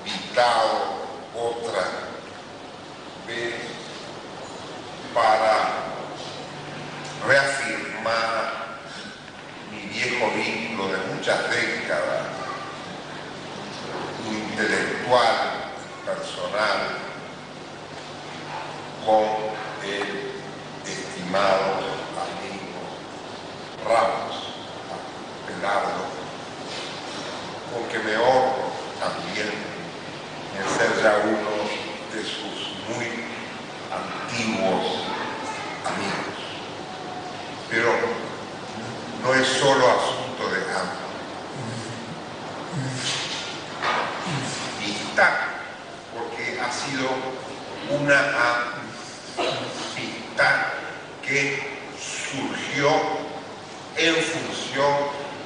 invitado otra vez para reafirmar mi viejo vínculo de muchas décadas, intelectual, personal, con el estimado amigo Ramos, Belardo, con que me honro también en ser ya uno de sus muy antiguos amigos. Pero no es solo asunto de amistad, porque ha sido una amistad que surgió en función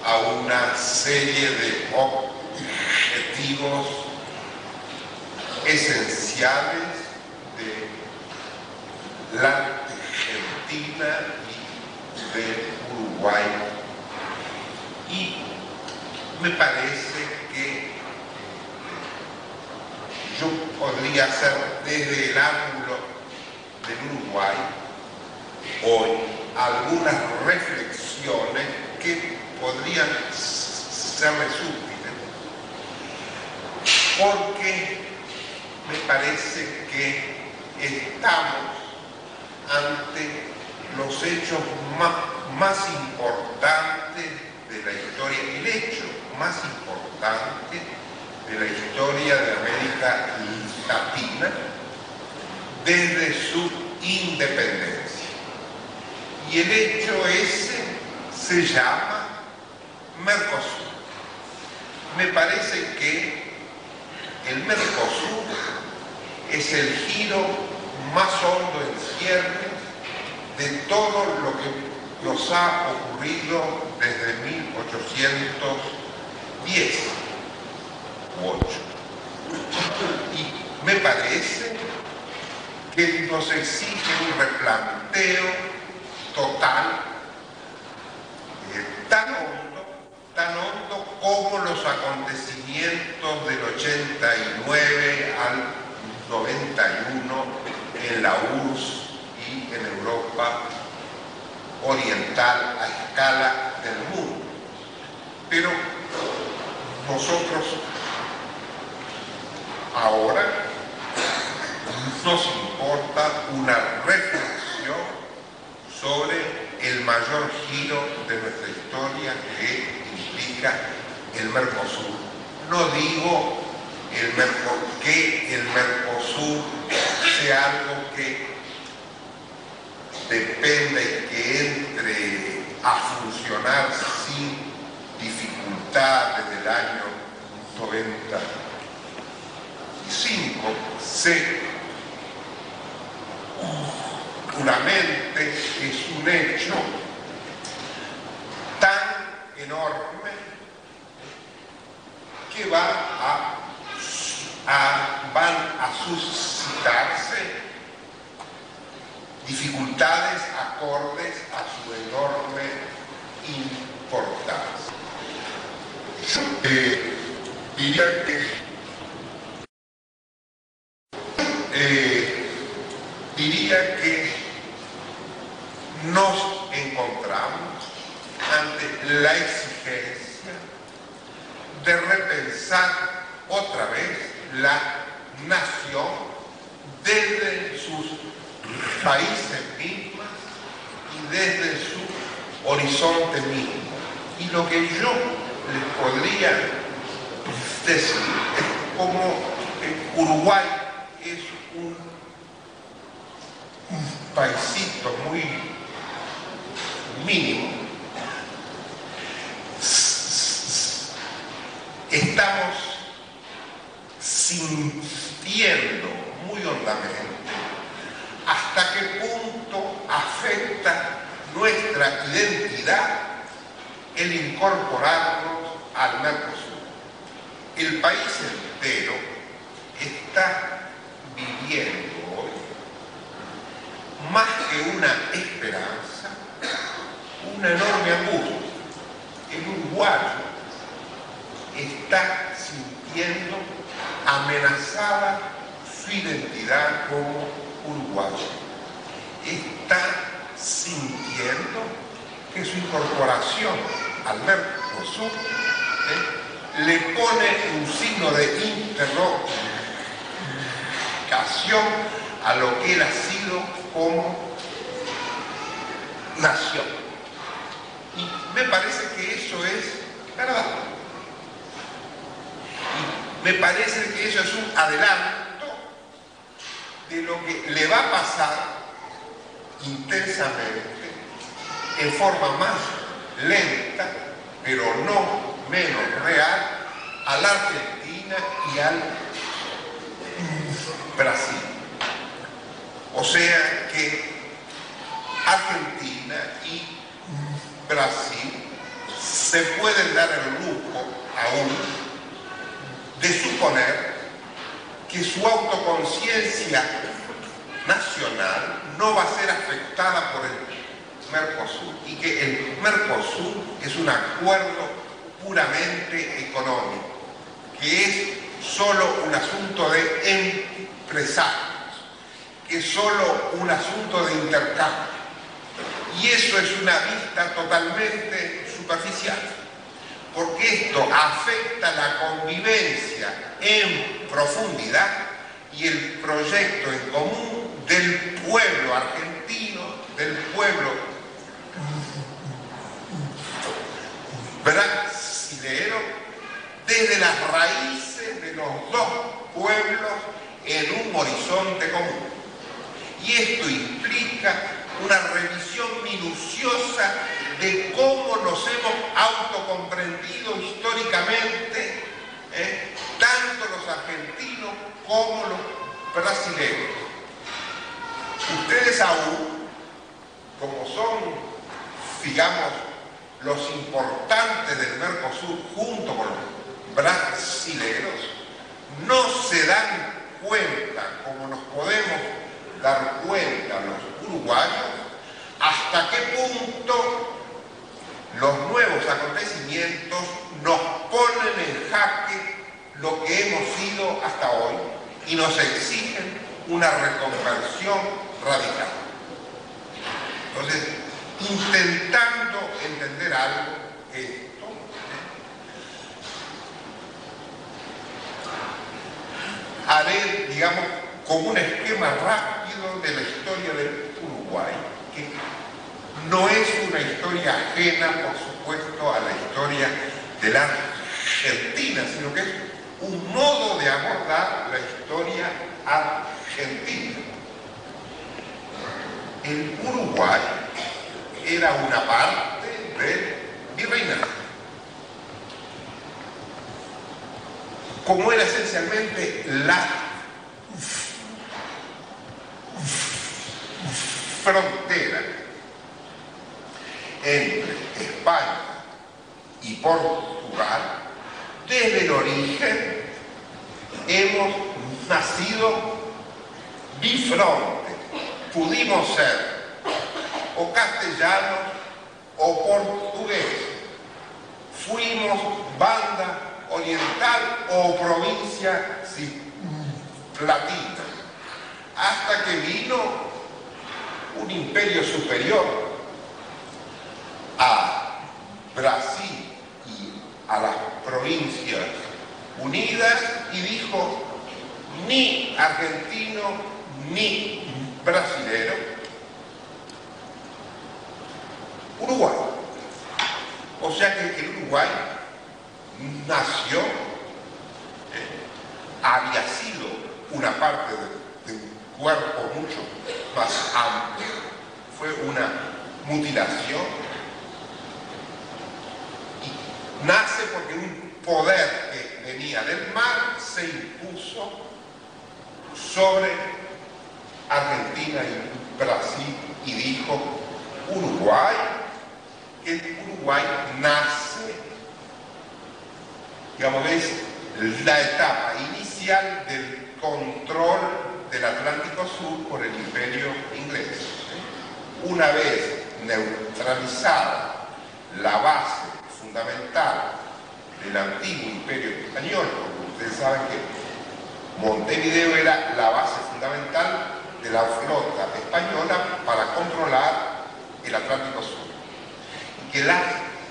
a una serie de objetivos esenciales de la Argentina y de Uruguay, y me parece que yo podría hacer desde el ángulo del Uruguay hoy algunas reflexiones que podrían serles útiles, porque me parece que estamos ante los hechos más importantes de la historia, el hecho más importante de la historia de América Latina desde su independencia. Y el hecho ese se llama Mercosur. Me parece que el Mercosur es el giro más hondo en cierre de todo lo que nos ha ocurrido desde 1810 u 8. Y me parece que nos exige un replanteo total, tan hondo como los acontecimientos del 89 al 91 en la URSS y en Europa oriental a escala del mundo. Pero nosotros ahora nos importa una reflexión sobre el mayor giro de nuestra historia que implica el Mercosur. No digo que el Mercosur sea algo que dependa y que entre a funcionar sin dificultad desde el año 95. Seguramente es un hecho tan enorme que van a suscitarse dificultades acordes a su enorme importancia. Diría que nos encontramos ante la exigencia de repensar otra vez la nación desde sus raíces mismas y desde su horizonte mismo. Y lo que yo les podría decir es como Uruguay es un paisito muy mínimo, estamos sintiendo muy hondamente hasta qué punto afecta nuestra identidad el incorporarnos al Mercosur. El país entero está viviendo hoy más que una esperanza, una enorme angustia. El uruguayo está sintiendo amenazaba su identidad como uruguayo. Está sintiendo que su incorporación al Mercosur le pone un signo de interrogación a lo que él ha sido como nación. Y me parece que eso es verdad. Y me parece que eso es un adelanto de lo que le va a pasar intensamente, en forma más lenta, pero no menos real, a la Argentina y al Brasil. O sea que Argentina y Brasil se pueden dar el lujo aún de suponer que su autoconciencia nacional no va a ser afectada por el Mercosur y que el Mercosur es un acuerdo puramente económico, que es solo un asunto de empresarios, que es solo un asunto de intercambio. Y eso es una vista totalmente superficial, porque esto afecta la convivencia en profundidad y el proyecto en común del pueblo argentino, del pueblo brasilero, desde las raíces de los dos pueblos en un horizonte común. Y esto implica una revisión minuciosa de cómo nos hemos autocomprendido históricamente, tanto los argentinos como los brasileños. Ustedes aún, como son, digamos, los importantes del Mercosur junto con los brasileros, no se dan cuenta, como nos podemos dar cuenta los uruguayos, hasta qué punto los nuevos acontecimientos nos ponen en jaque lo que hemos sido hasta hoy y nos exigen una reconversión radical. Entonces, intentando entender algo, esto, haré, digamos, como un esquema rápido de la historia del Uruguay, que no es una historia ajena, por supuesto, a la historia de la Argentina, sino que es un modo de abordar la historia argentina. El Uruguay era una parte del virreinato. Como era esencialmente la frontera entre España y Portugal, desde el origen hemos nacido bifronte. Pudimos ser o castellanos o portugueses. Fuimos banda oriental o provincia latina, hasta que vino un imperio superior a Brasil y a las provincias unidas y dijo: ni argentino ni brasilero, Uruguay. O sea que el Uruguay nació, había sido una parte de un cuerpo mucho más amplio, fue una mutilación y nace porque un poder que venía del mar se impuso sobre Argentina y Brasil y dijo: Uruguay. El Uruguay nace, digamos, es la etapa inicial del control del Atlántico Sur por el Imperio inglés. Una vez neutralizada la base fundamental del antiguo Imperio español, porque ustedes saben que Montevideo era la base fundamental de la flota española para controlar el Atlántico Sur. Y que las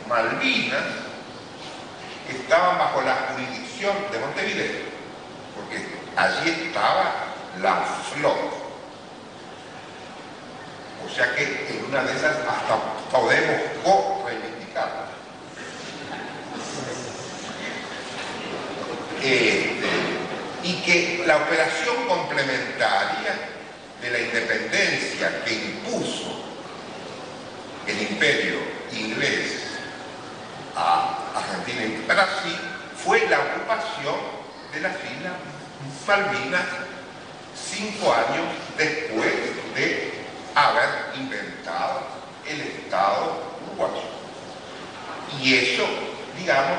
Malvinas estaban bajo la jurisdicción de Montevideo, porque allí estaba la flota. O sea que en una de esas hasta podemos reivindicarla. Y que la operación complementaria de la independencia que impuso el imperio inglés a Argentina y Brasil fue la ocupación de las Islas Malvinas 5 años después de haber inventado el Estado uruguayo. Y eso, digamos,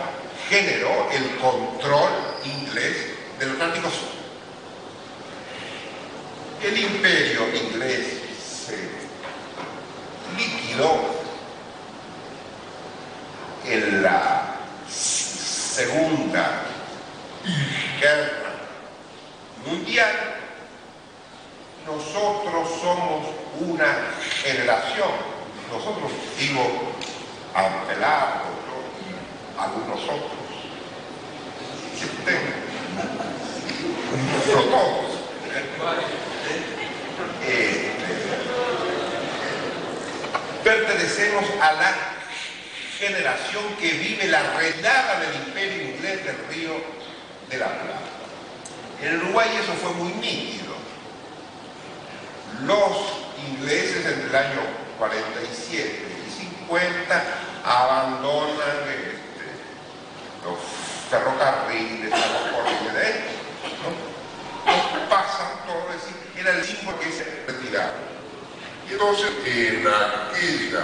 generó el control inglés del Atlántico Sur. El imperio inglés se liquidó en la Segunda Guerra Mundial. Nosotros somos una generación, nosotros digo Abelardo, algunos otros, no todos, pertenecemos a la generación que vive la reinada del imperio inglés del Río de la Plata. En Uruguay eso fue muy nítido. Los ingleses entre el año 47 y 50 abandonan los ferrocarriles, los corrientes, ¿no? Pasan todo, es decir, era el símbolo que se retiraba. Y entonces, en aquella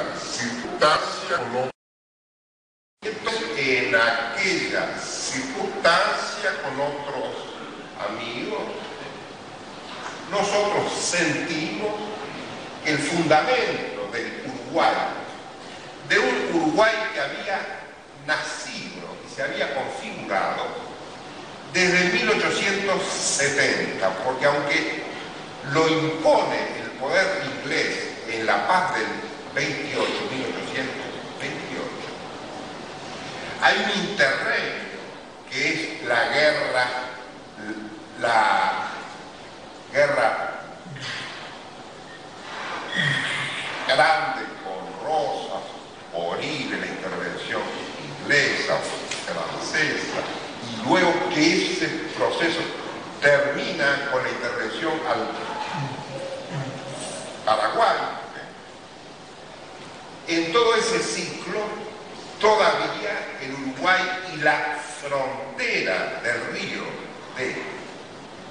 circunstancia con otros amigos, nosotros sentimos que el fundamento del Uruguay, de un Uruguay que había nacido y se había configurado desde 1870, porque aunque lo impone el poder inglés en la paz del 28, 1828, hay un interregno que es la guerra grande con Rosas, Oribe, la intervención inglesa, francesa, y luego que ese proceso termina con la intervención al Paraguay. En todo ese ciclo, todavía el Uruguay y la frontera del Río de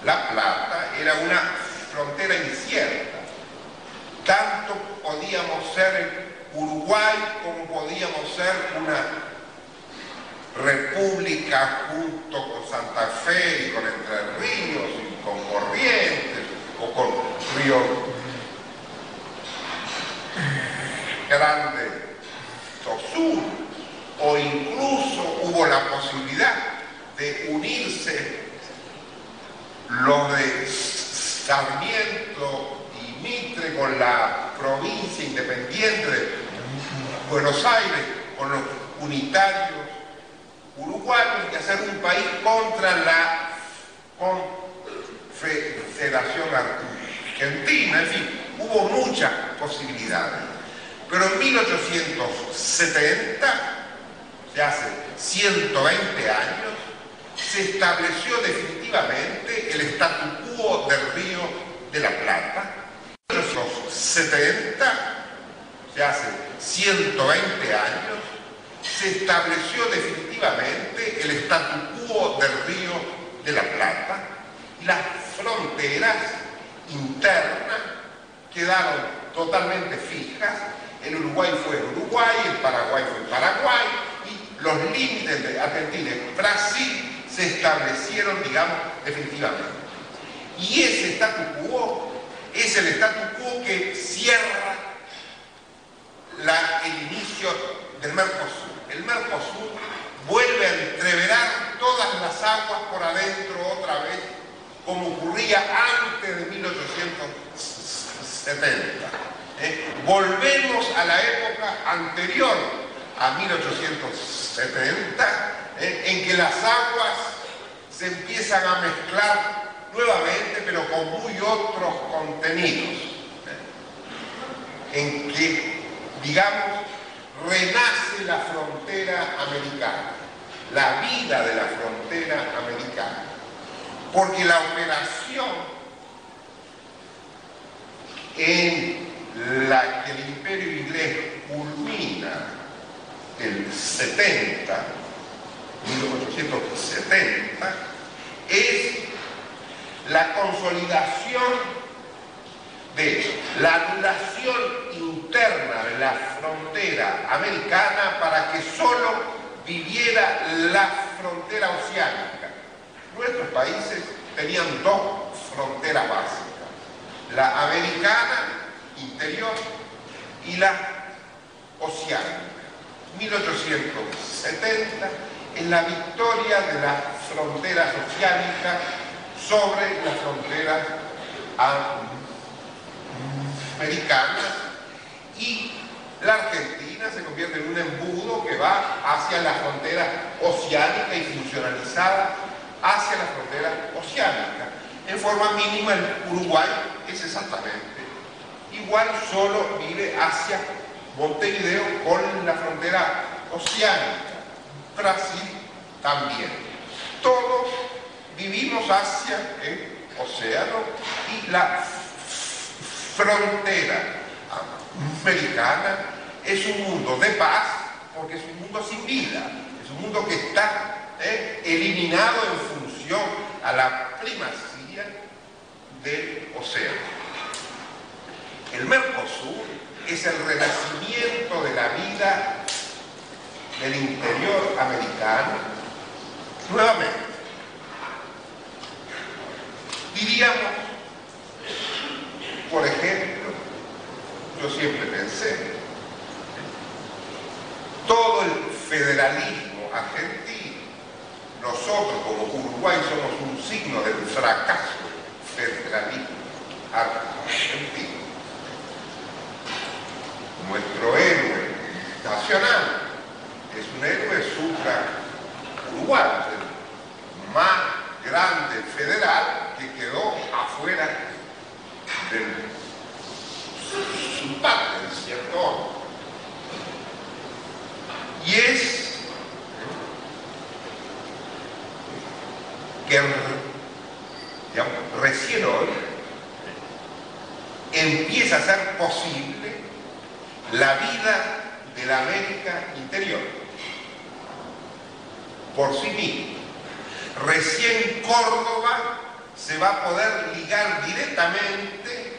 la Plata era una frontera incierta. Tanto podíamos ser Uruguay como podíamos ser una república junto con Santa Fe y con Entre Ríos y con Corrientes o con Río Grande do Sul, o incluso hubo la posibilidad de unirse los de Sarmiento y Mitre con la provincia independiente de Buenos Aires, con los unitarios uruguayos, y hacer un país contra la Confederación Argentina. En fin, hubo muchas posibilidades. Pero en 1870, ya hace 120 años, se estableció definitivamente el statu quo del Río de la Plata. En 1870, ya hace 120 años, se estableció definitivamente el statu quo del Río de la Plata, y las fronteras internas quedaron totalmente fijas. El Uruguay fue Uruguay, el Paraguay fue Paraguay, y los límites de Argentina y Brasil se establecieron, digamos, definitivamente. Y ese statu quo es el statu quo que cierra el inicio del Mercosur. El Mercosur vuelve a entreverar todas las aguas por adentro otra vez como ocurría antes de 1870. Volvemos a la época anterior a 1870, en que las aguas se empiezan a mezclar nuevamente, pero con muy otros contenidos, en que, digamos, renace la frontera americana, la vida de la frontera americana, porque la operación en la que el imperio inglés culmina el 1870, es la consolidación de la anulación interna de la frontera americana para que solo viviera la frontera oceánica. Nuestros países tenían dos fronteras básicas, la americana interior y la oceánica. 1870 es la victoria de las fronteras oceánicas sobre las fronteras americanas, y la Argentina se convierte en un embudo que va hacia la frontera oceánica y funcionalizada hacia la frontera oceánica. En forma mínima el Uruguay es exactamente igual, solo vive hacia Montevideo con la frontera oceánica. Brasil también. Todos vivimos hacia el océano, y la frontera americana es un mundo de paz, porque es un mundo sin vida, es un mundo que está eliminado en función a la primacía del océano. El Mercosur es el renacimiento de la vida del interior americano nuevamente. Diríamos, por ejemplo, yo siempre pensé, todo el federalismo argentino, nosotros como Uruguay somos un signo del fracaso federalismo argentino. Nuestro héroe nacional es un héroe supra-uruguayo, el más grande federal que quedó afuera de su parte, en cierto modo. Y es que, digamos, recién hoy empieza a ser posible la vida de la América interior por sí misma. Recién Córdoba se va a poder ligar directamente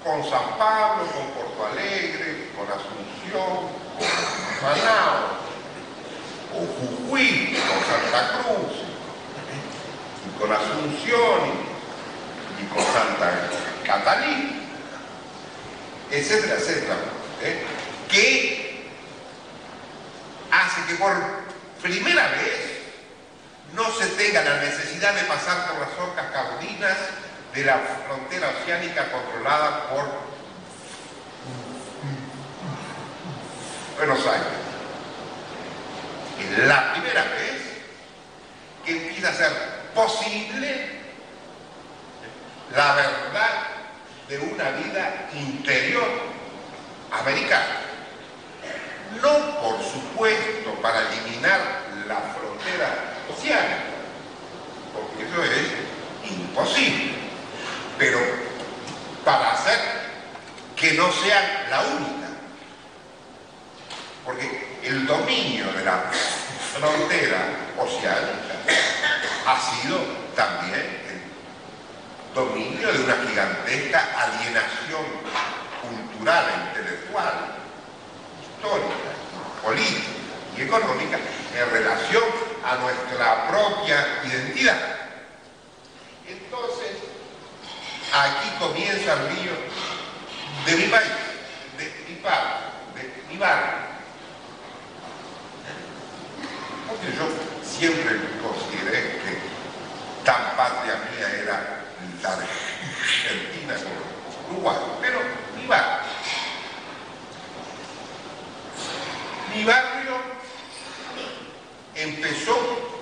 con San Pablo, con Porto Alegre, con Asunción, con Manaos, con Jujuy, con Santa Cruz, y con Asunción y con Santa Catalina, etcétera, etcétera, que hace que por primera vez no se tenga la necesidad de pasar por las orcas caudinas de la frontera oceánica controlada por Buenos Aires. Es la primera vez que empieza a ser posible la verdad de una vida interior americana. No, por supuesto, para eliminar la frontera oceánica, porque eso es imposible, pero para hacer que no sea la única, porque el dominio de la frontera oceánica ha sido también el dominio de una gigantesca alienación cultural e intelectual, histórica, política y económica en relación a nuestra propia identidad. Entonces, aquí comienza el río de mi país, de mi padre, de mi barrio. Porque yo siempre consideré que tan patria mía era la Argentina con Uruguay, pero mi barrio empezó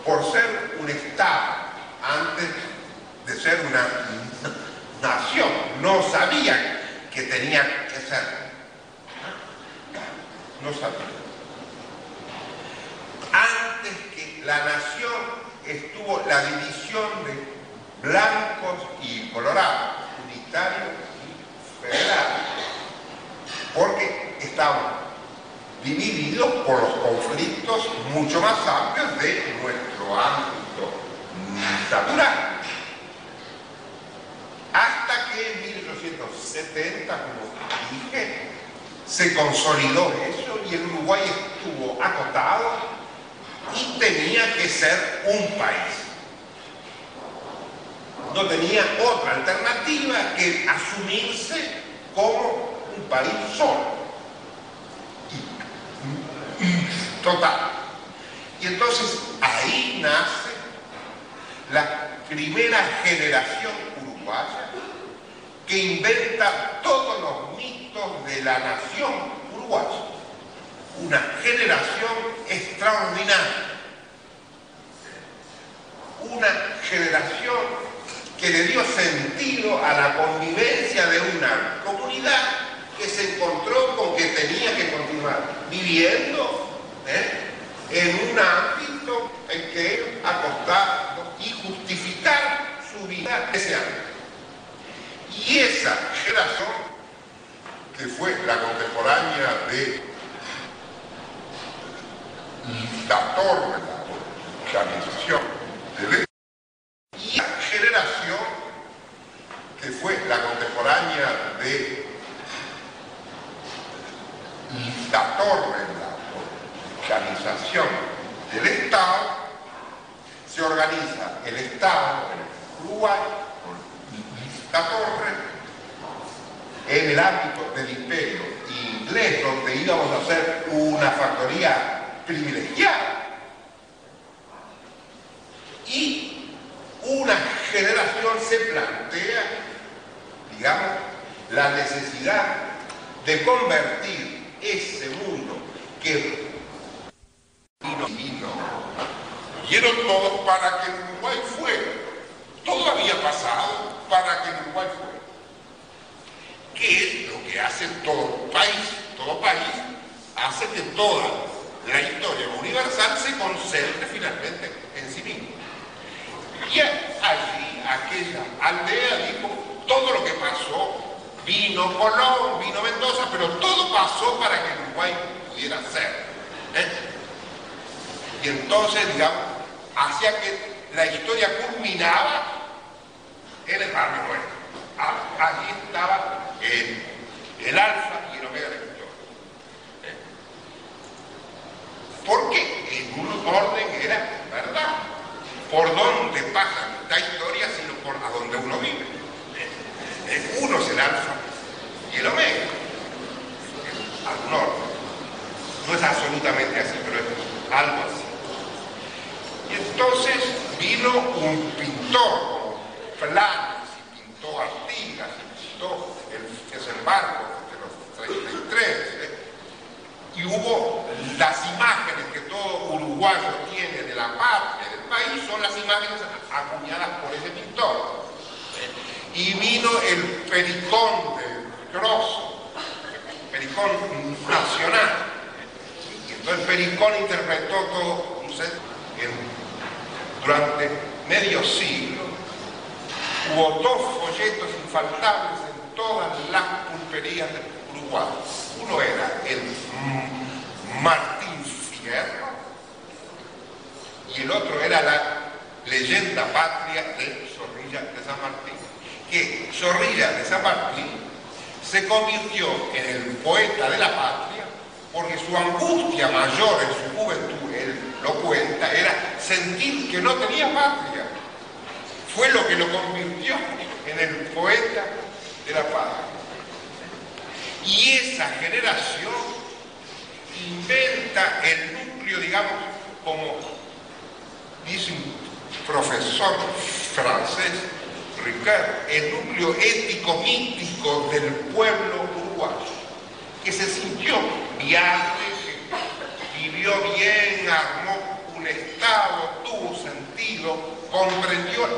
por ser un estado antes de ser una nación. No sabían que tenían que ser. No sabían. Antes que la nación estuvo la división de blancos y colorados, unitario y federal, porque estaban divididos por los conflictos mucho más amplios de nuestro ámbito natural. Hasta que en 1870, como dije, se consolidó eso y el Uruguay estuvo acotado y tenía que ser un país. No tenía otra alternativa que asumirse como un país solo. Total. Y entonces ahí nace la primera generación uruguaya que inventa todos los mitos de la nación uruguaya. Una generación extraordinaria. Una generación que le dio sentido a la convivencia de una comunidad que se encontró con que tenía que continuar viviendo en un ámbito en que acostarlo y justificar su vida ese ámbito. Y esa generación, que fue la contemporánea de la torre, la organización del y la generación que fue la contemporánea de la torre, la organización del Estado, se organiza el Estado en Uruguay, la torre, en el ámbito del imperio inglés, donde íbamos a hacer una factoría privilegiada. Y una generación se plantea, digamos, la necesidad de convertir ese mundo que dieron todo para que el Uruguay fuera. Todo había pasado para que el Uruguay fuera. ¿Qué es lo que hace todo país? Todo país hace que toda la historia universal se concentre finalmente en sí mismo. Y allí, aquella aldea dijo, todo lo que pasó, vino Colón, vino Mendoza, pero todo pasó para que el Uruguay pudiera ser. Y entonces, digamos, hacía que la historia culminaba en el barrio nuestro. Allí estaba el alfa y el omega de la historia. Porque en un orden era verdad. Por dónde pasa esta historia, sino por a dónde uno vive. Uno es el alfa y el omega. Algún orden. No es absolutamente así, pero es algo así. Y entonces vino un pintor como Flanes, y pintó Artigas, y pintó el desembarco de los 33, y hubo las imágenes que todo uruguayo tiene de la patria, del país, son las imágenes acuñadas por ese pintor. Y vino el pericón de Grosso, el pericón nacional. Y entonces el pericón interpretó todo un set durante medio siglo. Hubo dos folletos infaltables en todas las pulperías de Uruguay. Uno era el Martín Fierro y el otro era la leyenda patria de Zorrilla de San Martín. Que Zorrilla de San Martín se convirtió en el poeta de la patria porque su angustia mayor en su juventud, él lo cuenta, era sentir que no tenía patria. Fue lo que lo convirtió en el poeta de la patria. Y esa generación inventa el núcleo, digamos, como dice un profesor francés, Ricardo, el núcleo ético-mítico del pueblo uruguayo, que se sintió viable, que vivió bien, armó un Estado, tuvo sentido, comprendió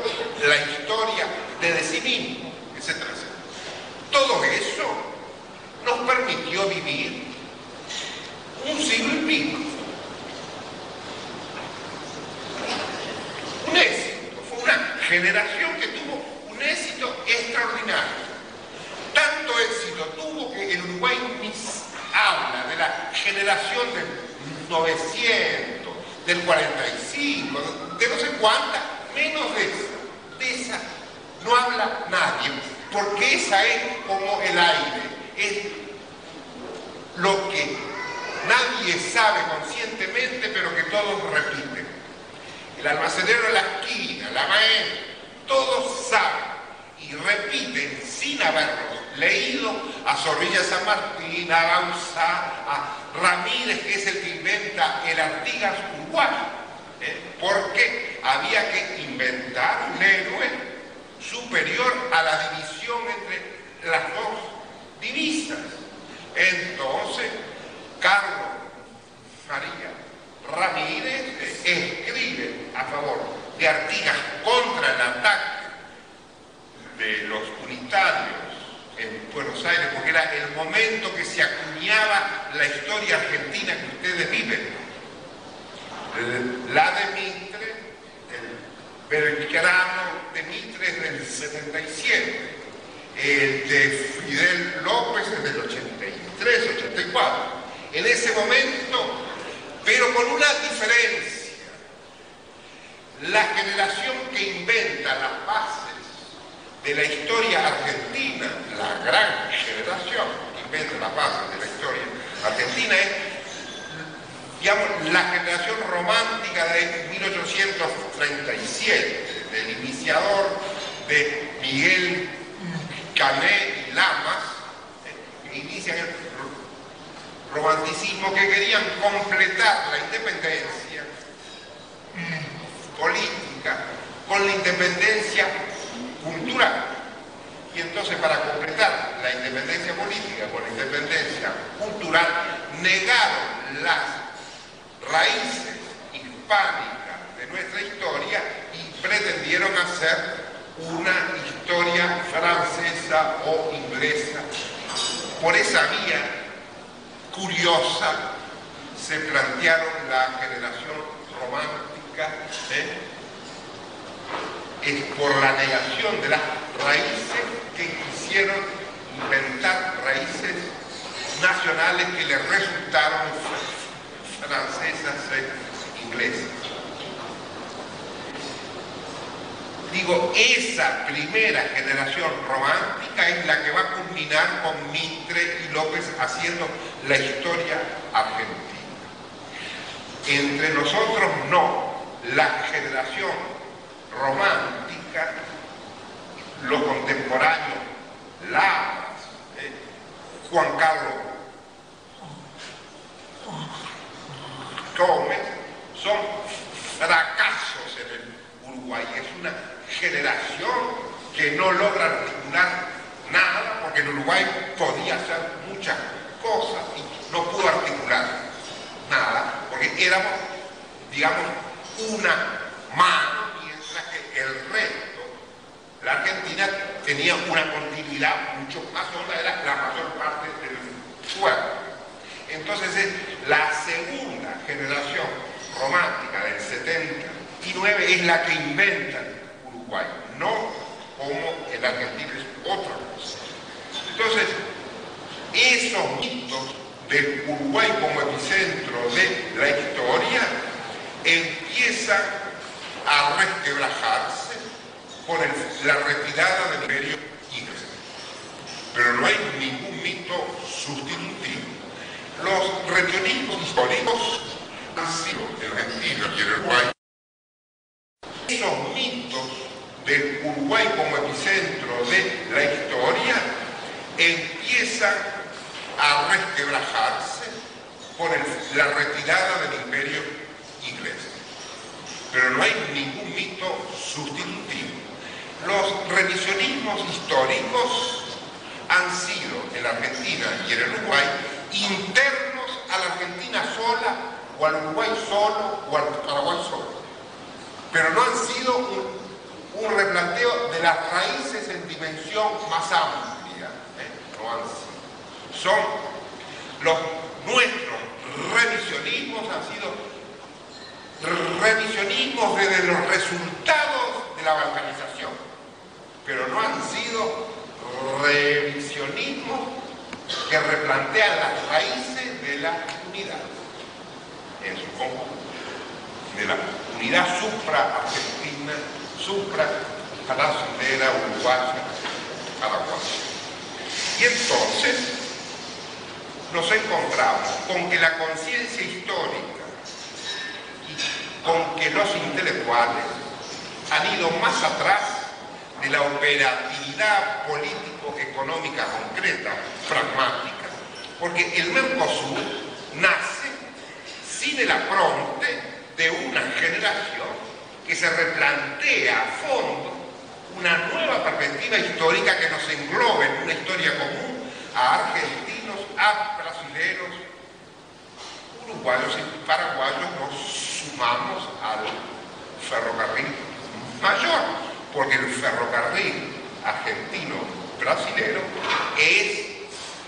la historia de sí mismo, etc. Todo eso nos permitió vivir un siglo y pico. Un éxito, fue una generación que tuvo un éxito extraordinario. Tanto éxito tuvo que el Uruguay habla de la generación del 900, del 45, de no sé cuánta, menos de esa no habla nadie, porque esa es como el aire, es lo que nadie sabe conscientemente, pero que todos repiten. El almacenero de la esquina, la maestra, todos saben y repiten sin haberlo leído a Zorrilla San Martín, a Bauzá, a Ramírez, que es el que inventa el Artigas uruguayo, porque había que inventar un héroe superior a la división entre las dos divisas. Entonces, Carlos María Ramírez escribe a favor de Artigas contra el ataque de los unitarios en Buenos Aires, porque era el momento que se acuñaba la historia argentina que ustedes viven. La de Mitre, el Belgrano de Mitre es del 77, el de Fidel López es del 83, 84. En ese momento, pero con una diferencia, la generación que inventa las bases de la historia argentina, la gran generación que inventa las bases de la historia argentina es, digamos, la generación romántica de 1837, del iniciador de Miguel Cané y Lamas, que inician el romanticismo, que querían completar la independencia política con la independencia cultural. Y entonces, para completar la independencia política con la independencia cultural, negaron las raíces hispánicas de nuestra historia y pretendieron hacer una historia francesa o inglesa. Por esa vía curiosa se plantearon la generación romántica, es por la negación de las raíces que quisieron inventar raíces nacionales que les resultaron francesas e inglesas. Digo, esa primera generación romántica es la que va a culminar con Mitre y López haciendo la historia argentina. Entre nosotros no, la generación romántica, los contemporáneos, Lamas, Juan Carlos Gómez, son fracasos en el Uruguay. Es una generación que no logra articular nada, porque en Uruguay podía hacer muchas cosas y no pudo articular nada, porque éramos, digamos, una mano, mientras que el resto, la Argentina, tenía una continuidad mucho más honda, era la mayor parte del pueblo. Entonces, la segunda generación romántica del 79 es la que inventa Uruguay, no como el argentino es otra cosa. Entonces, esos mitos del Uruguay como epicentro de la historia empiezan a resquebrajarse con la retirada del imperio inglés. Pero no hay ningún mito sustitutivo. Los revisionismos históricos han sido en Argentina y en Uruguay. Esos mitos del Uruguay como epicentro de la historia empiezan a resquebrajarse con la retirada del imperio inglés. Pero no hay ningún mito sustitutivo. Los los revisionismos históricos han sido en la Argentina y en el Uruguay internos a la Argentina sola, o al Uruguay solo, o al Paraguay solo. Pero no han sido un replanteo de las raíces en dimensión más amplia. No han sido. Son nuestros revisionismos, han sido revisionismos desde los resultados de la balcanización, pero no han sido revisionismos que replantean las raíces de la unidad en su conjunto, de la unidad supra-argentina, supra-brasilera, uruguaya, paraguaya. Y entonces nos encontramos con que la conciencia histórica y con que los intelectuales han ido más atrás de la operatividad político-económica concreta, pragmática, porque el Mercosur nace sin el apronte de una generación que se replantea a fondo una nueva perspectiva histórica que nos englobe en una historia común a argentinos, a brasileros, uruguayos y paraguayos. Nos sumamos al ferrocarril mayor, porque el ferrocarril argentino-brasilero es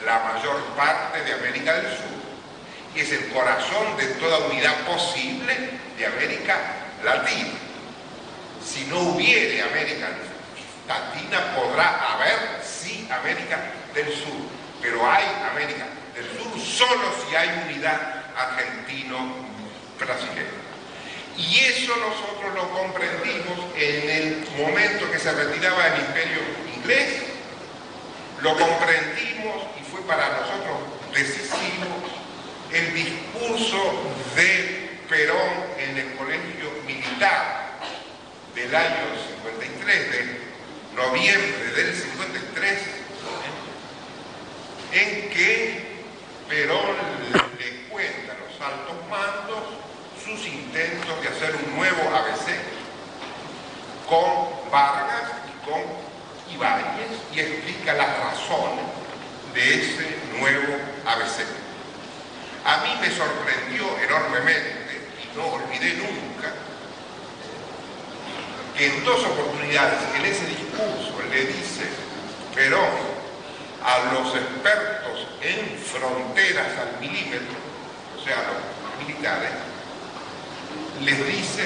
la mayor parte de América del Sur y es el corazón de toda unidad posible de América Latina. Si no hubiere América Latina, podrá haber, sí, América del Sur, pero hay América del Sur solo si hay unidad argentino-brasilera. Y eso nosotros lo comprendimos en el momento que se retiraba el Imperio inglés, lo comprendimos y fue para nosotros decisivo el discurso de Perón en el Colegio Militar del año 53, de noviembre del 53, en que Perón le cuenta a los altos mandos sus intentos de hacer un nuevo ABC con Vargas y con Ibáñez y explica las razones de ese nuevo ABC. A mí me sorprendió enormemente y no olvidé nunca que en dos oportunidades en ese discurso le dice Perón a los expertos en fronteras al milímetro, o sea, a los militares, les dice: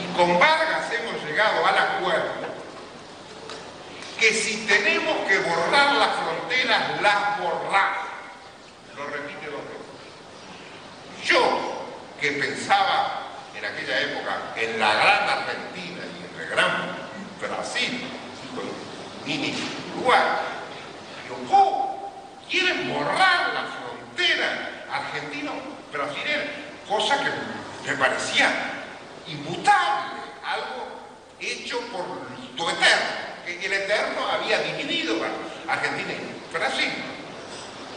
y con Vargas hemos llegado al acuerdo que si tenemos que borrar las fronteras, las borramos. Lo repite dos veces. Yo, que pensaba en aquella época en la gran Argentina y en el gran Brasil, y con mini Uruguay, digo, ¿cómo? ¿Quieren borrar la frontera argentino-brasilera? Cosa que me parecía inmutable, algo hecho por lo eterno, que el eterno había dividido a Argentina y Brasil,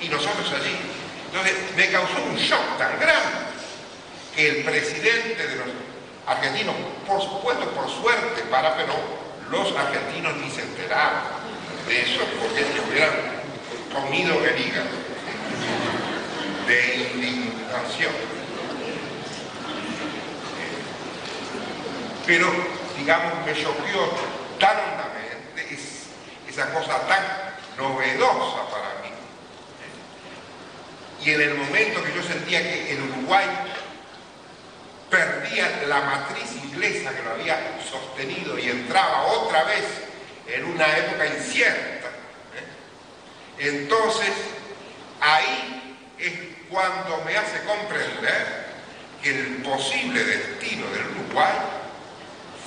y nosotros allí. Entonces me causó un shock tan grande que el presidente de los argentinos, por supuesto, por suerte para Perón, los argentinos ni se enteraron de eso, porque se hubieran comido el hígado de indignación. Pero, digamos, me choqueó tan hondamente esa cosa tan novedosa para mí. Y en el momento que yo sentía que el Uruguay perdía la matriz inglesa que lo había sostenido y entraba otra vez en una época incierta, entonces ahí es cuando me hace comprender que el posible destino del Uruguay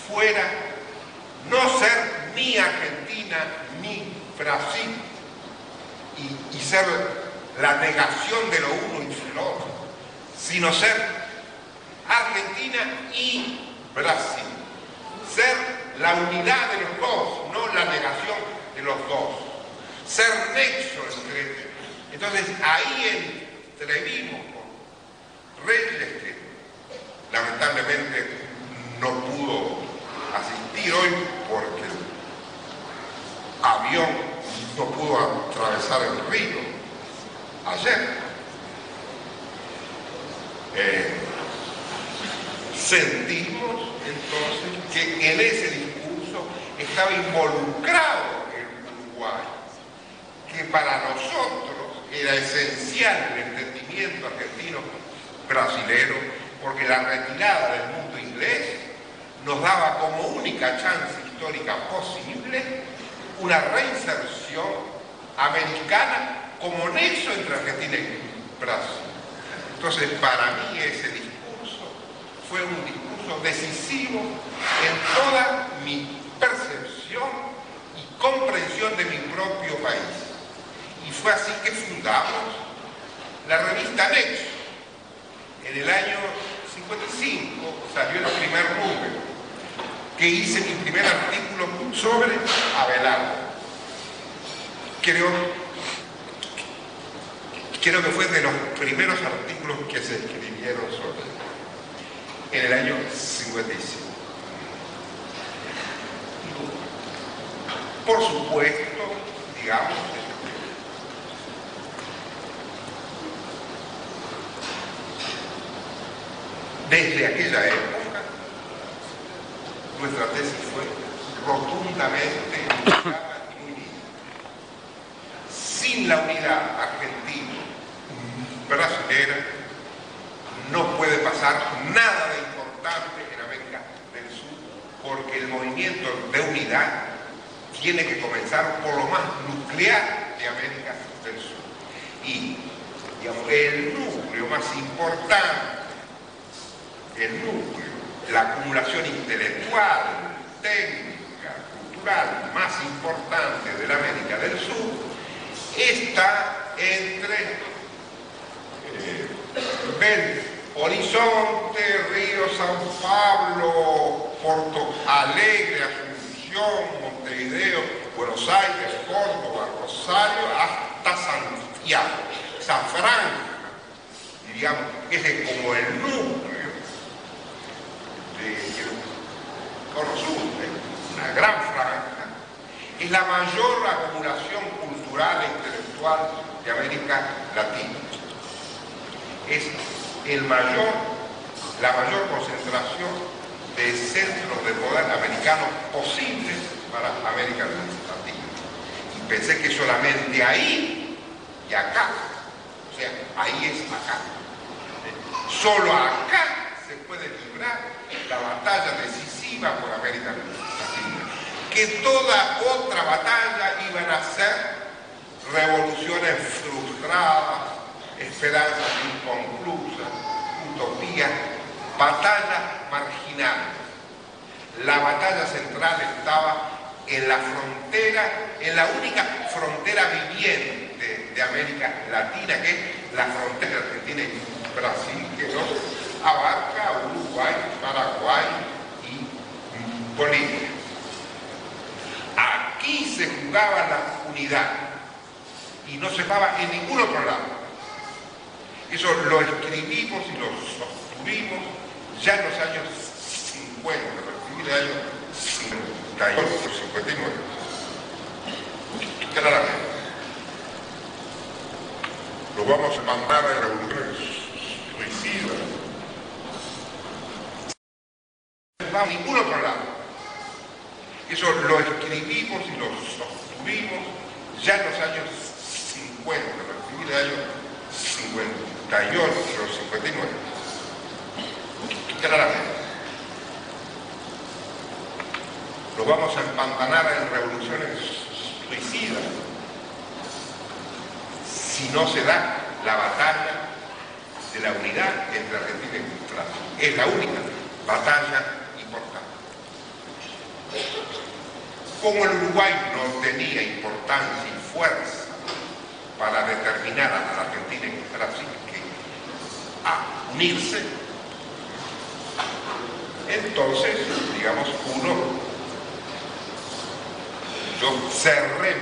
fuera no ser ni Argentina ni Brasil y ser la negación de lo uno y lo otro, sino ser Argentina y Brasil, ser la unidad de los dos, no la negación de los dos, ser nexo entre ellos. Entonces ahí entrevimos con Reyes, que lamentablemente no pudo asistir hoy porque avión no pudo atravesar el río ayer. Sentimos entonces que en ese discurso estaba involucrado el Uruguay, que para nosotros era esencial el entendimiento argentino-brasilero, porque la retirada del mundo inglés nos daba como única chance histórica posible una reinserción americana como nexo entre Argentina y Brasil. Entonces, para mí ese discurso fue un discurso decisivo en toda mi percepción y comprensión de mi propio país. Y fue así que fundamos la revista Nexo. En el año 55 salió el primer número, que hice mi primer artículo sobre Abelardo. Creo que fue de los primeros artículos que se escribieron sobre él, en el año 55. Por supuesto, digamos, desde aquella época, nuestra tesis fue rotundamente unida. Sin la unidad argentina-brasilera no puede pasar nada de importante en América del Sur, porque el movimiento de unidad tiene que comenzar por lo más nuclear de América del Sur. Y, digamos, el núcleo más importante, el núcleo, la acumulación intelectual, técnica, cultural más importante de la América del Sur está entre Belo Horizonte, Río, San Pablo, Porto Alegre, Asunción, Montevideo, Buenos Aires, Córdoba, Rosario, hasta Santiago. Esa franja, digamos, es como el núcleo de Cono Sur, una gran franja, es la mayor acumulación cultural e intelectual de América Latina. Es la mayor concentración de centros de poder americanos posibles para América Latina. Y pensé que solamente ahí y acá, o sea, ahí es acá. Solo acá se puede librar la batalla decisiva por América Latina. Que toda otra batalla iban a ser revoluciones frustradas, esperanzas inconclusas, utopías, batallas marginales. La batalla central estaba en la frontera, en la única frontera viviente de América Latina, que es la frontera Argentina y Brasil, que nos abarca Uruguay, Paraguay y Bolivia. Aquí se jugaba la unidad y no se jugaba en ningún otro lado. Eso lo escribimos y lo sostuvimos ya en los años 50, en el año 58, 59. Claramente. Lo vamos a mandar a revoluciones suicidas. No se jugaba en ningún otro lado. Eso lo escribimos y lo sostuvimos ya en los años 50, en el año 58, 59. Claramente. Lo vamos a empantanar en revoluciones suicidas si no se da la batalla de la unidad entre Argentina y Brasil. Es la única batalla importante. Como el Uruguay no tenía importancia y fuerza para determinar a la Argentina y Brasil a unirse, entonces, digamos, yo cerré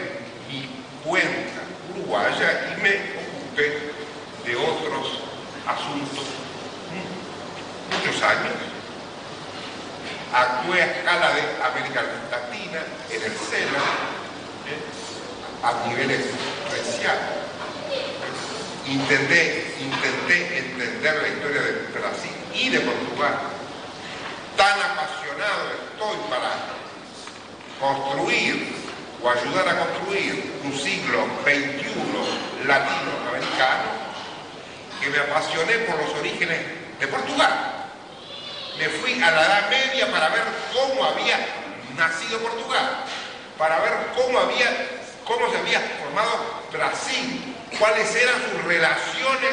mi cuenta uruguaya y me ocupé de otros asuntos muchos años. Actué a escala de América Latina en el SELA, a niveles raciales. Intenté entender la historia de Brasil y de Portugal. Tan apasionado estoy para construir o ayudar a construir un siglo XXI latinoamericano, que me apasioné por los orígenes de Portugal. Me fui a la Edad Media para ver cómo había nacido Portugal, para ver cómo se había formado Brasil, cuáles eran sus relaciones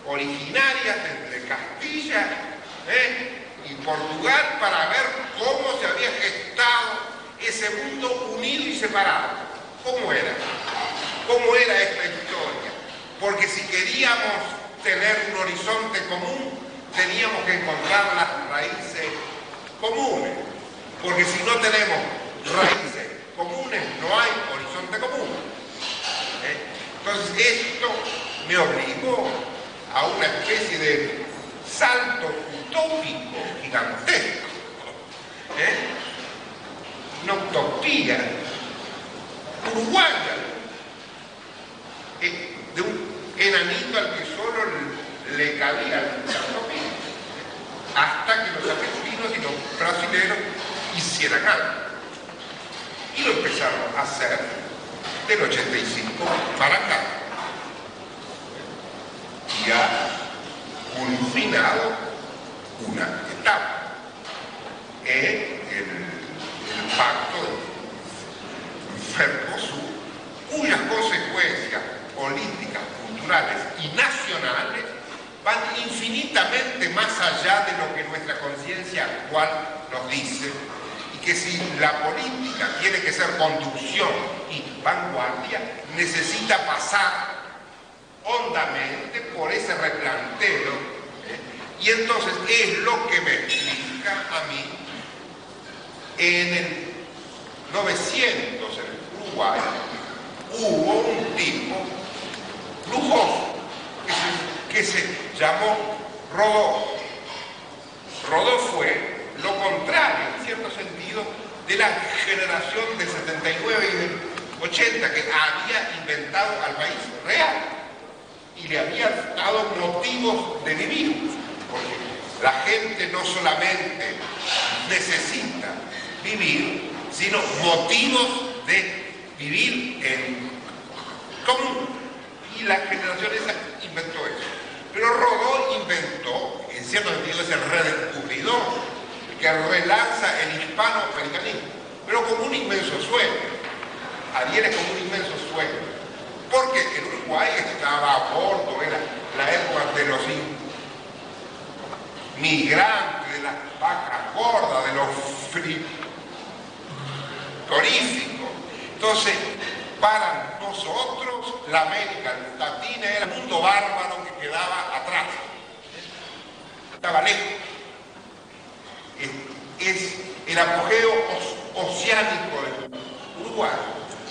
originarias entre Castilla y Portugal, para ver cómo se había gestado ese mundo unido y separado. ¿Cómo era? ¿Cómo era esta historia? Porque si queríamos tener un horizonte común, teníamos que encontrar las raíces comunes. Porque si no tenemos raíces comunes, no hay horizonte común. Entonces esto me obligó a una especie de salto utópico gigantesco. Una utopía uruguaya, de un enanito al que solo le cabía la utopía, hasta que los argentinos y los brasileños hicieran algo. Y lo empezaron a hacer del 85 para acá. Y ha culminado una etapa. El pacto de Mercosur, cuyas consecuencias políticas, culturales y nacionales van infinitamente más allá de lo que nuestra conciencia actual nos dice, y que si la política tiene que ser conducción y vanguardia, necesita pasar hondamente por ese replanteo, y entonces es lo que me explica a mí en el 900 en Uruguay hubo un tipo lujoso que se llamó Rodó. Rodó fue lo contrario, en cierto sentido, de la generación del 79 y del 80, que había inventado al país real y le había dado motivos de vivir, porque la gente no solamente necesita vivir, sino motivos de vivir en común. Y la generación esa inventó eso. Pero Rodó inventó, en cierto sentido, es el redescubridor, que relanza el hispano-americanismo, pero como un inmenso sueño. Ariel es como un inmenso sueño, porque el Uruguay estaba a bordo, era la época de los migrantes, de las vacas gordas, de los frigoríficos. Entonces, para nosotros, la América Latina era el mundo bárbaro que quedaba atrás, estaba lejos. Es el apogeo oceánico del Uruguay.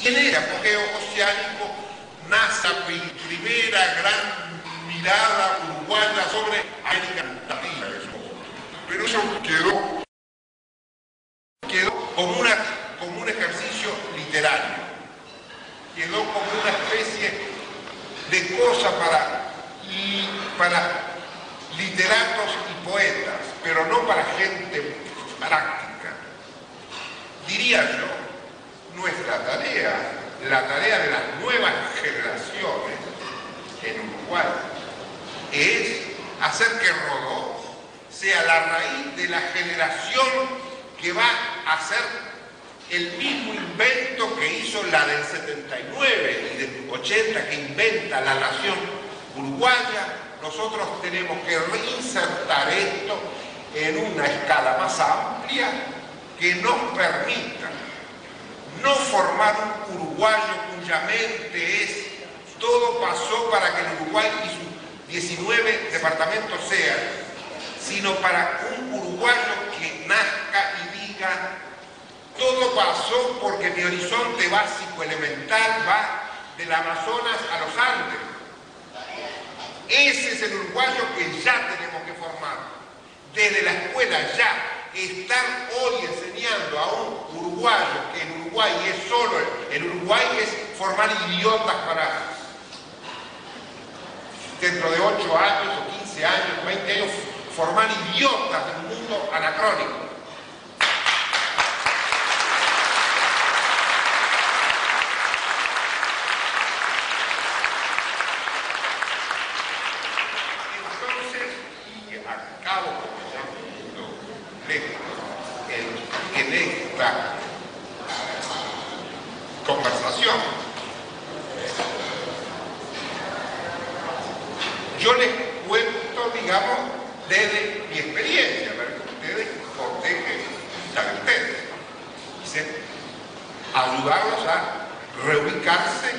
Y en ese apogeo oceánico nace la primera gran mirada uruguaya sobre América Latina. Pero eso quedó como un ejercicio literario. Quedó como una especie de cosa para literatos y poetas, pero no para gente práctica. Diría yo, nuestra tarea, la tarea de las nuevas generaciones en Uruguay, es hacer que Rodó sea la raíz de la generación que va a hacer el mismo invento que hizo la del 79 y del 80, que inventa la nación uruguaya. Nosotros tenemos que reinsertar esto en una escala más amplia que nos permita no formar un uruguayo cuya mente es todo pasó para que el Uruguay y sus 19 departamentos sean, sino para un uruguayo que nazca y diga: todo pasó porque mi horizonte básico elemental va del Amazonas a los Andes. Ese es el uruguayo que ya tenemos que formar. Desde la escuela ya. Están hoy enseñando a un uruguayo que el Uruguay es solo, el Uruguay es formar idiotas para dentro de 8 años o 15 años, 20 años, formar idiotas de un mundo anacrónico. Entonces, y acabo en esta conversación, yo les cuento, digamos, desde mi experiencia, para que ustedes cotejen la de ustedes. Dice, ayudarlos a reubicarse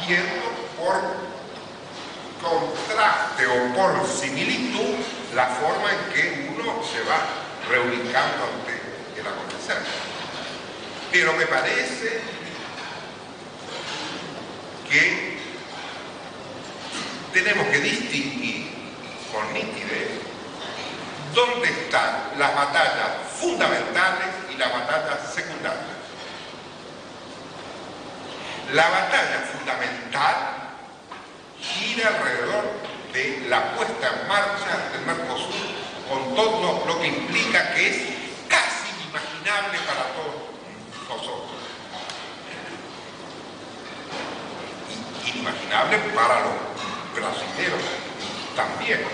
viendo por contraste o por similitud la forma en que uno se va reubicando ante el acontecer. Pero me parece que tenemos que distinguir con nitidez dónde están las batallas fundamentales y las batallas secundarias. La batalla fundamental gira alrededor de la puesta en marcha del Mercosur, con todo lo que implica, que es casi inimaginable para todos nosotros. Inimaginable para los brasileños también.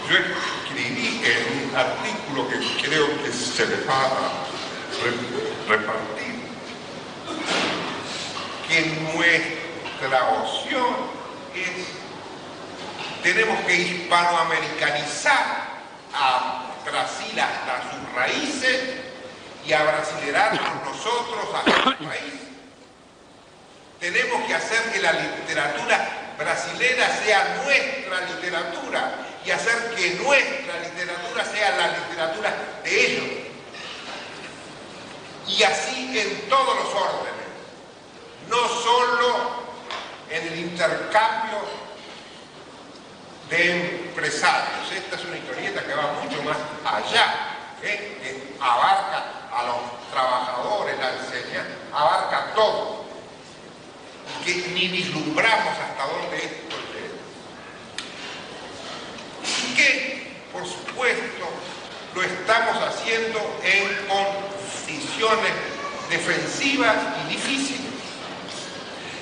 Yo escribí en un artículo que creo que se les va a repartir, que nuestra opción es: tenemos que hispanoamericanizar a Brasil hasta sus raíces y a brasilerarnos nosotros hasta sus raíces. Tenemos que hacer que la literatura brasilera sea nuestra literatura y hacer que nuestra literatura sea la literatura de ellos. Y así en todos los órdenes, no solo en el intercambio de empresarios. Esta es una historieta que va mucho más allá, que abarca a los trabajadores, la enseñanza, abarca todo, que ni vislumbramos hasta dónde esto llega. Y que, por supuesto, lo estamos haciendo en condiciones defensivas y difíciles.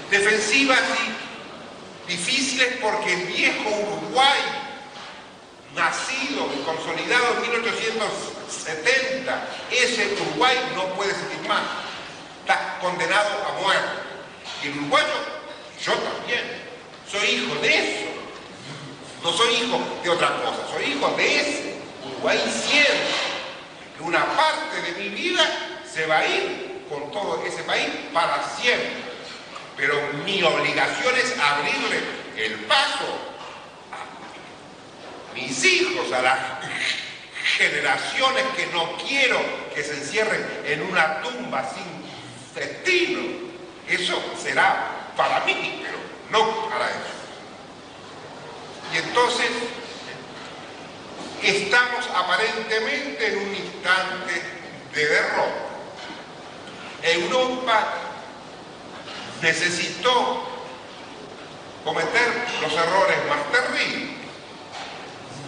Defensivas y difíciles porque el viejo Uruguay, nacido y consolidado en 1870, ese Uruguay no puede seguir más. Está condenado a muerte. Y el uruguayo, yo también, soy hijo de eso. No soy hijo de otra cosa, soy hijo de ese Uruguay siempre. Que una parte de mi vida se va a ir con todo ese país para siempre. Pero mi obligación es abrirle el paso a mis hijos, a las generaciones que no quiero que se encierren en una tumba sin destino. Eso será para mí, pero no para ellos. Y entonces estamos aparentemente en un instante de derrota. Europa necesitó cometer los errores más terribles.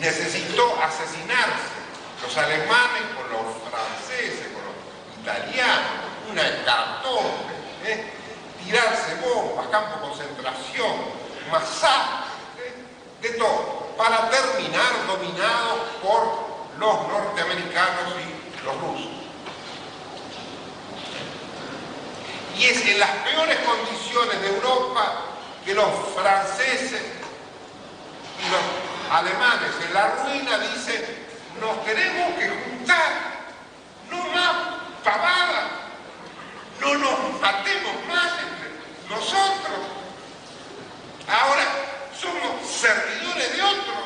Necesitó asesinarse los alemanes con los franceses, con los italianos, una hecatombe, tirarse bombas, campos de concentración, masacres, de todo, para terminar dominados por los norteamericanos y los rusos. Y es en las peores condiciones de Europa que los franceses y los alemanes, en la ruina, dicen: nos tenemos que juntar, no más pavadas, no nos matemos más entre nosotros. Ahora somos servidores de otros.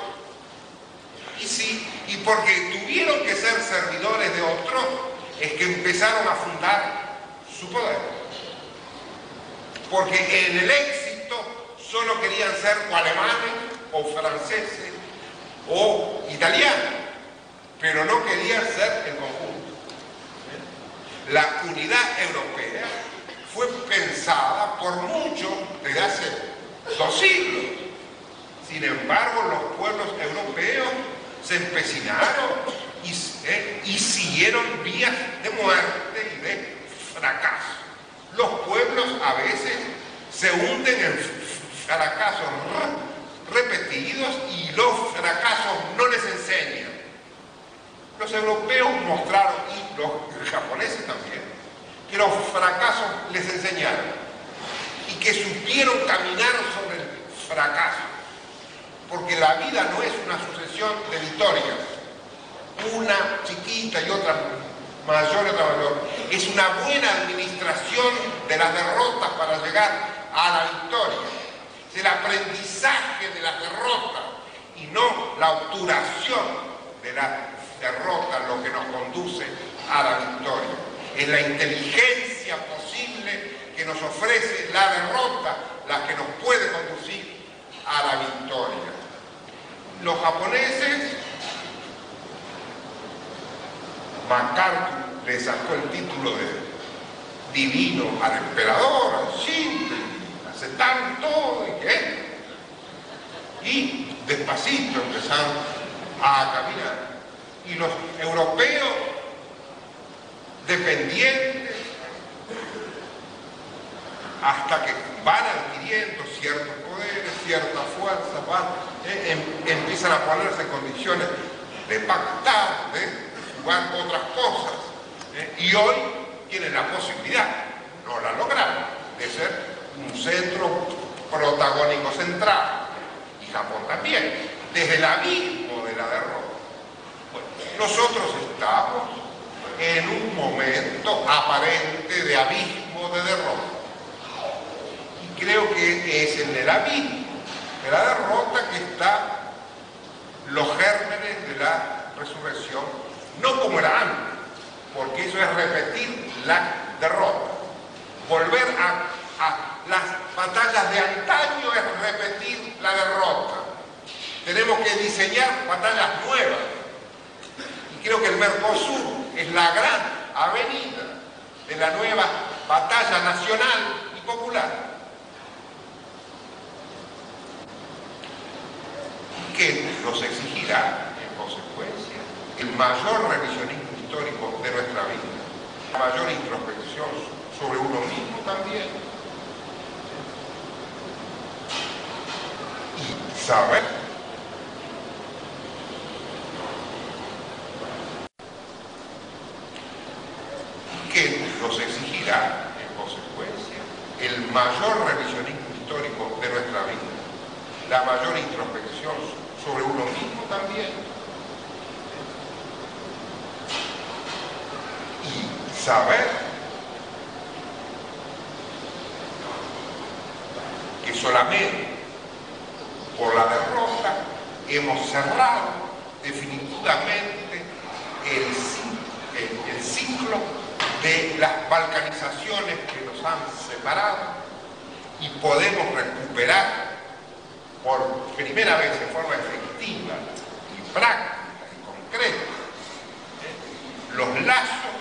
Y porque tuvieron que ser servidores de otros, es que empezaron a fundar su poder. Porque en el éxito solo querían ser o alemanes, o franceses, o italianos, pero no querían ser el conjunto. La unidad europea fue pensada por mucho desde hace 2 siglos. Sin embargo, los pueblos europeos se empecinaron y siguieron vías de muerte y de fracaso. Los pueblos a veces se hunden en fracasos repetidos y los fracasos no les enseñan. Los europeos mostraron, y los japoneses también, que los fracasos les enseñaron y que supieron caminar sobre el fracaso, porque la vida no es una sucesión de victorias, una chiquita y otra mayor y otra mayor. Es una buena administración de las derrotas para llegar a la victoria. Es el aprendizaje de las derrotas y no la obturación de las derrotas lo que nos conduce a la victoria. Es la inteligencia posible que nos ofrece la derrota la que nos puede conducir a la victoria. Los japoneses, MacArthur le sacó el título de divino al emperador, así, aceptaron todo y qué. Y despacito empezaron a caminar. Y los europeos, dependientes, hasta que van adquiriendo ciertos poderes, cierta fuerza, empiezan a ponerse en condiciones de pactar, de jugar otras cosas, y hoy tienen la posibilidad, no la lograron, de ser un centro protagónico central, y Japón también, desde el abismo de la derrota. Bueno, nosotros estamos en un momento aparente de abismo de derrota. Y creo que es en el abismo de la derrota que están los gérmenes de la resurrección, no como era antes, porque eso es repetir la derrota. Volver a las batallas de antaño es repetir la derrota. Tenemos que diseñar batallas nuevas. Y creo que el Mercosur es la gran avenida de la nueva batalla nacional y popular. Que nos exigirá, en consecuencia, el mayor revisionismo histórico de nuestra vida, la mayor introspección sobre uno mismo también, y saber que nos exigirá, en consecuencia, el mayor revisionismo histórico de nuestra vida, la mayor introspección sobre uno mismo también, y saber que solamente por la derrota hemos cerrado definitivamente el ciclo de las balcanizaciones que nos han separado y podemos recuperar por primera vez en forma efectiva y práctica y concreta los lazos